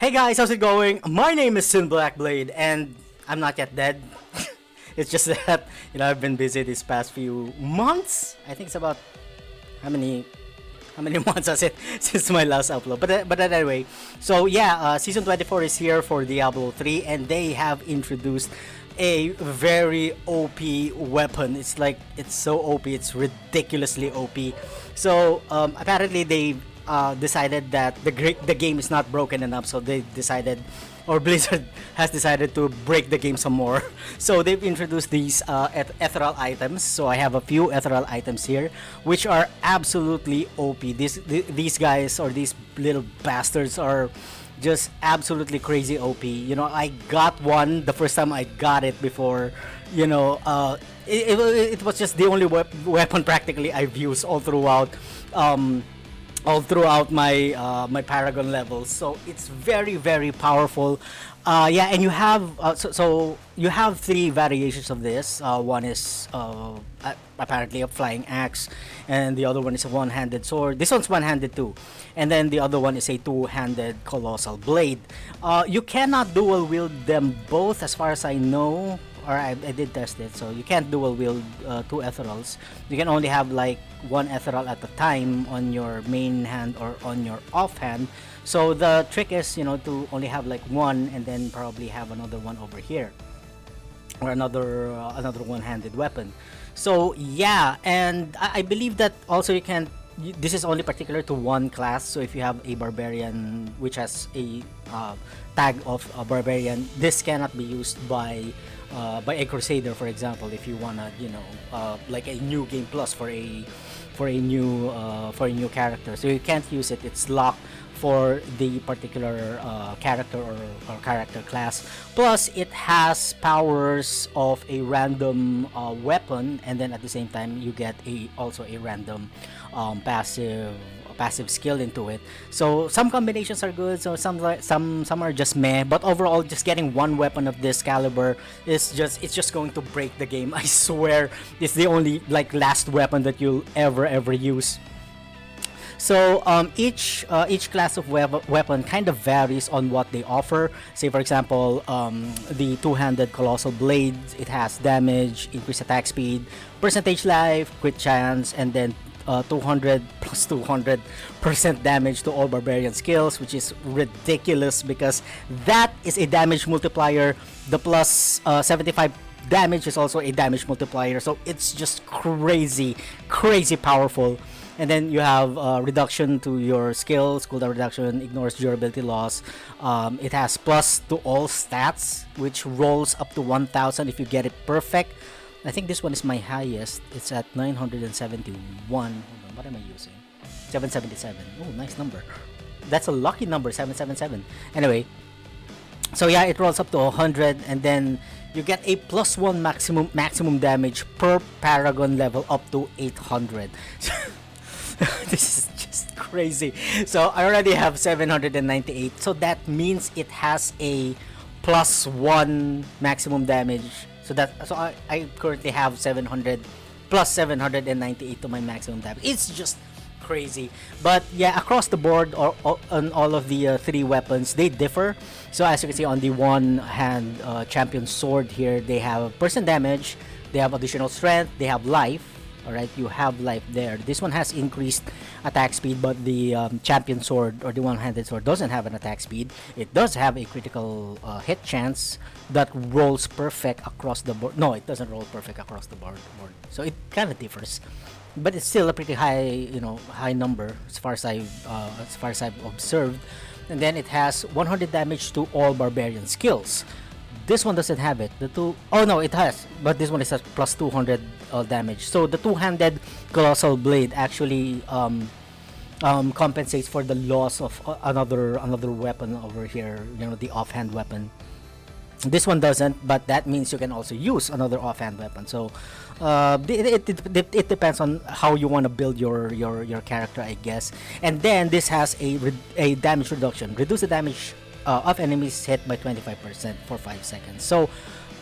Hey guys, how's it going? My name is Blackblade, and I'm not yet dead. It's just that I've been busy these past few months. I think it's about how many months has it since my last upload. But anyway, so yeah, season 24 is here for Diablo 3, and they have introduced a very OP weapon. It's so OP, it's ridiculously OP. So apparently they decided that the game is not broken enough, so they decided, or Blizzard has decided to break the game some more. So they've introduced these ethereal items. So I have a few ethereal items here, which are absolutely OP. These guys, or these little bastards, are just absolutely crazy OP. I got one the first time I got it before. It was just the only weapon practically I've used all throughout my Paragon levels. So it's very, very powerful. Yeah, and you have so you have three variations of this. One is apparently a flying axe, and the other one is a one-handed sword. This one's one-handed too, and then the other one is a two-handed colossal blade. You cannot dual wield them both, as far as I know. Or I did test it, so you can't dual wield two ethereals. You can only have like one ethereal at a time on your main hand or on your off hand. So the trick is, to only have like one, and then probably have another one over here, or another one-handed weapon. So yeah, and I believe that also you can. This is only particular to one class. So if you have a barbarian which has a tag of a barbarian, this cannot be used by a crusader, for example. If you wanna, like a new game plus for a new character, so you can't use it. It's locked for the particular character or character class. Plus, it has powers of a random weapon, and then at the same time you get also a random passive skill into it. So some combinations are good, so some are just meh, but overall, just getting one weapon of this caliber is just going to break the game. I swear, it's the only last weapon that you'll ever use. So each class of weapon kind of varies on what they offer. Say for example, the two-handed colossal blade, it has damage, increased attack speed, percentage life, crit chance, and then 200 plus 200% damage to all barbarian skills, which is ridiculous because that is a damage multiplier. The plus 75 damage is also a damage multiplier, so it's just crazy powerful. And then you have reduction to your skills, cooldown reduction, ignores durability loss. It has plus to all stats, which rolls up to 1000 if you get it perfect. I think this one is my highest. It's at 971. Hold on, what am I using? 777. Oh, nice number. That's a lucky number, 777. Anyway, so yeah, it rolls up to 100, and then you get a plus 1 maximum damage per Paragon level up to 800. This is just crazy. So I already have 798. So that means it has a plus 1 maximum damage. So I currently have 700 plus 798 to my maximum damage. It's just crazy. But yeah, across the board, or on all of the three weapons, they differ. So as you can see on the one hand champion sword here, they have percent damage, they have additional strength, they have life. Alright, you have life there. This one has increased attack speed, but the champion sword, or the one-handed sword, doesn't have an attack speed. It does have a critical hit chance that rolls perfect across the board. No, it doesn't roll perfect across the board. So it kind of differs, but it's still a pretty high number as far as I've observed. And then it has 100 damage to all barbarian skills. This one doesn't have it. Oh no, it has, but this one is at plus 200 damage. So the two-handed colossal blade actually compensates for the loss of another weapon over here. The offhand weapon. This one doesn't, but that means you can also use another offhand weapon. So it depends on how you want to build your character, I guess. And then this has a damage reduction. Reduce the damage of enemies hit by 25% for 5 seconds. So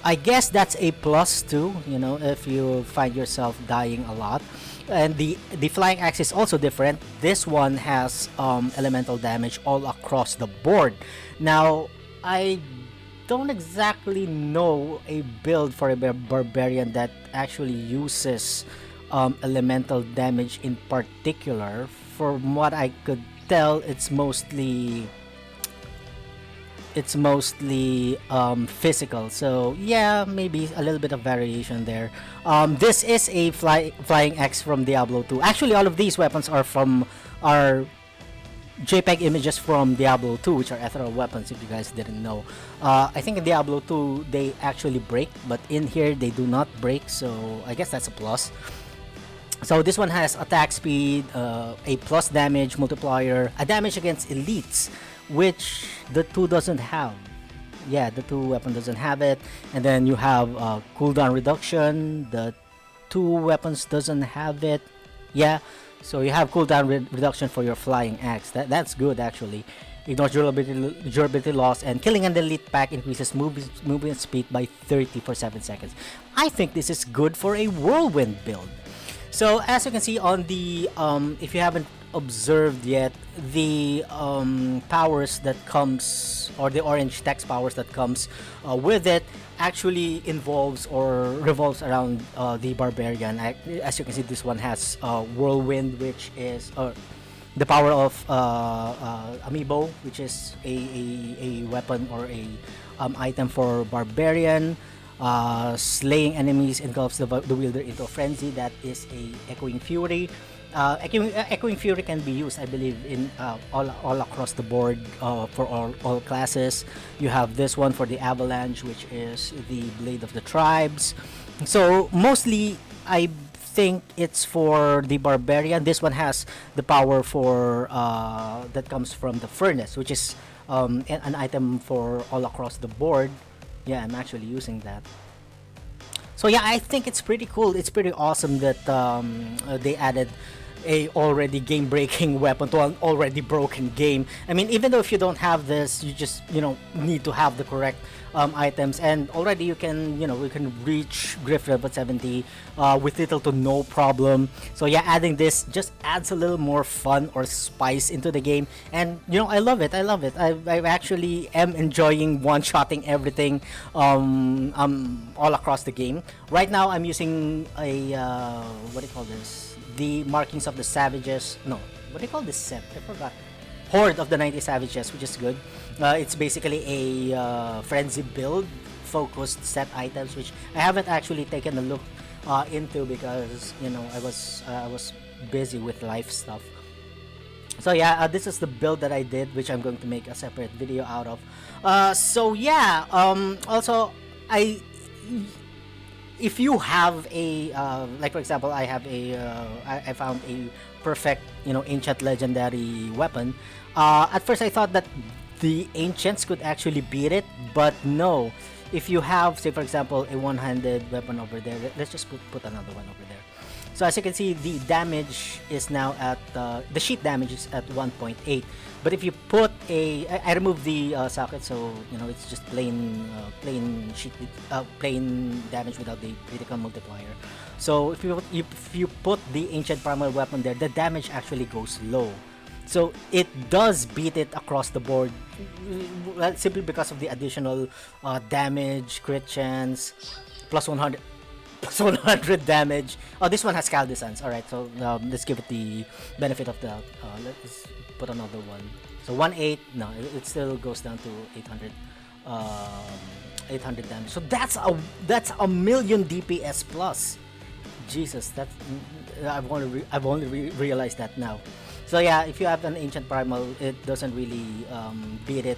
I guess that's a plus too, you know, if you find yourself dying a lot. And the flying axe is also different. This one has elemental damage all across the board. Now, I don't exactly know a build for a barbarian that actually uses elemental damage in particular. From what I could tell, it's mostly physical. So yeah, maybe a little bit of variation there. This is a flying X from Diablo 2. Actually, all of these weapons are JPEG images from Diablo 2, which are Ethereal Weapons. If you guys didn't know, I think in Diablo 2 they actually break, but in here they do not break. So I guess that's a plus. So this one has attack speed, a plus damage multiplier, a damage against elites, which the 2 doesn't have. Yeah, the 2 weapon doesn't have it. And then you have cooldown reduction. The 2 weapons doesn't have it. Yeah, so you have cooldown reduction for your flying axe. That's good actually. Ignores durability loss, and killing an elite pack increases movement speed by 30 for 7 seconds. I think this is good for a whirlwind build. So as you can see on the if you haven't observed yet, the powers that comes, or the orange text powers that comes with it, actually involves or revolves around the barbarian. As you can see, this one has whirlwind, which is the power of amiibo, which is a weapon or a item for barbarian. Slaying enemies engulfs the wielder into a frenzy. That is a echoing fury. Echoing fury can be used, I believe, in all across the board for all classes. You have this one for the avalanche, which is the blade of the tribes. So mostly, I think it's for the barbarian. This one has the power for that comes from the furnace, which is an item for all across the board. Yeah, I'm actually using that. So yeah, I think it's pretty cool. It's pretty awesome that they added a already game-breaking weapon to an already broken game. I mean, even though if you don't have this, you just need to have the correct items, and already you can reach Griff level 70 with little to no problem. So yeah, adding this just adds a little more fun or spice into the game, and I love it. I actually am enjoying one-shotting everything all across the game. Right now I'm using a what do you call this? The markings of the savages. No, what do you call this set? I forgot. Horde of the 90 Savages, which is good. It's basically a frenzy build focused set items, which I haven't actually taken a look into because I was busy with life stuff. So yeah, this is the build that I did, which I'm going to make a separate video out of. So yeah, also if you have a like for example, I have I found a perfect ancient legendary weapon. At first I thought that the ancients could actually beat it, but no. If you have, say for example, a one-handed weapon over there, let's just put another one over there. So as you can see, the damage is now at the sheet damage is at 1.8. But if you put I removed the socket, so it's just plain sheet, plain damage without the critical multiplier. So if you put the ancient primal weapon there, the damage actually goes low. So it does beat it across the board, simply because of the additional damage, crit chance, plus 100 damage. Oh, this one has Caldescence. Alright, so let's give it the benefit of the let's put another one. So 1.8, no, it still goes down to 800 damage. So that's a million DPS plus. Jesus, that's I've only realized that now. So yeah, if you have an ancient primal, it doesn't really beat it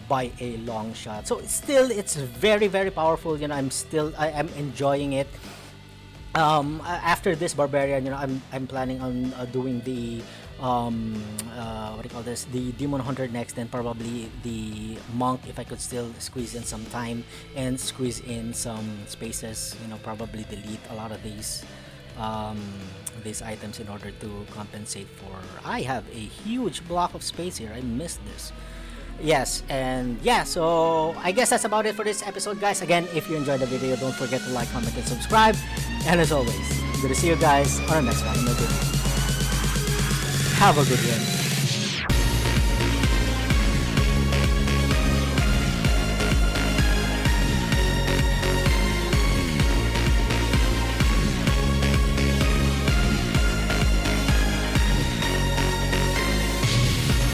by a long shot. So it's very very powerful. I'm enjoying it. After this barbarian, I'm planning on doing the what do you call this? The demon hunter next, and probably the monk if I could still squeeze in some time and squeeze in some spaces. Probably delete a lot of these items in order to compensate for. I have a huge block of space here. I missed this. Yes, and yeah, so I guess that's about it for this episode, guys. Again, if you enjoyed the video, don't forget to like, comment, and subscribe. And as always, I'm gonna see you guys on our next one. Have a good one.